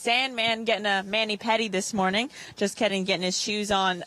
Sandman getting a mani-pedi this morning. Just kidding, getting his shoes on.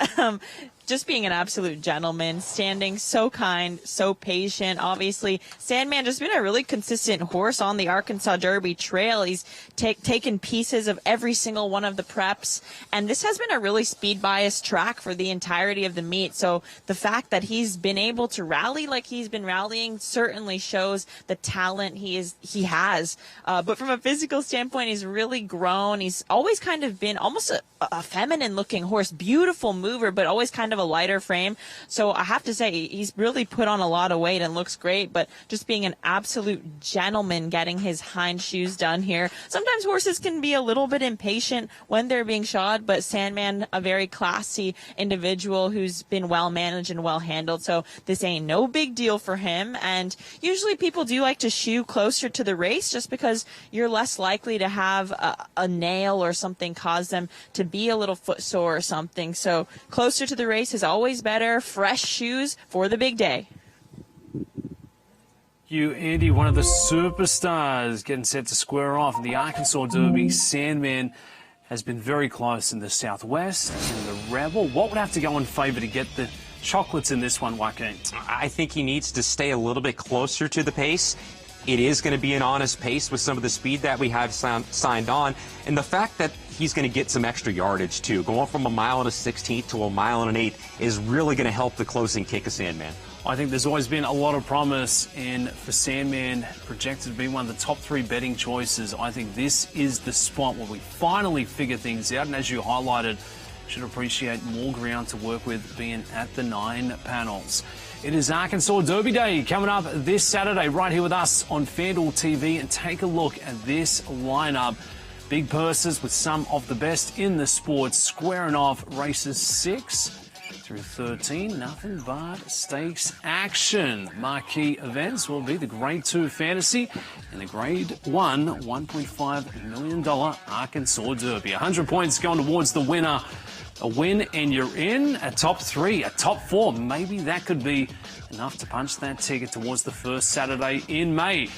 Just being an absolute gentleman, standing so kind, so patient. Obviously, Sandman just been a really consistent horse on the Arkansas Derby trail. He's taken pieces of every single one of the preps, and this has been a really speed-biased track for the entirety of the meet. So the fact that he's been able to rally like he's been rallying certainly shows the talent he has. But from a physical standpoint, he's really grown. He's always kind of been almost a feminine-looking horse, beautiful mover, but always kind of a lighter frame. So I have to say he's really put on a lot of weight and looks great, but just being an absolute gentleman getting his hind shoes done here. Sometimes horses can be a little bit impatient when they're being shod, but Sandman, a very classy individual who's been well managed and well handled. So this ain't no big deal for him. And usually people do like to shoe closer to the race just because you're less likely to have a nail or something cause them to be a little foot sore or something. So closer to the race is always better. Fresh shoes for the big day. Andie, one of the superstars getting set to square off in the Arkansas Derby. Sandman has been very close in the Southwest and the Rebel. What would have to go in favour to get the chocolates in this one, Joaquin? I think he needs to stay a little bit closer to the pace. It is going to be an honest pace with some of the speed that we have signed on, and the fact that he's going to get some extra yardage too. Going from a mile and a 16th to a mile and an 8th is really going to help the closing kick of Sandman. I think there's always been a lot of promise, and for Sandman, projected to be one of the top 3 betting choices, I think this is the spot where we finally figure things out, and as you highlighted, should appreciate more ground to work with being at the 9 panels. It is Arkansas Derby Day coming up this Saturday right here with us on FanDuel TV, and take a look at this lineup. Big purses with some of the best in the sport squaring off races 6 through 13. Nothing but stakes action. Marquee events will be the Grade 2 Fantasy and the Grade 1 $1.5 million Arkansas Derby. 100 points going towards the winner. A win and you're in. A top 3, a top 4. Maybe that could be enough to punch that ticket towards the first Saturday in May.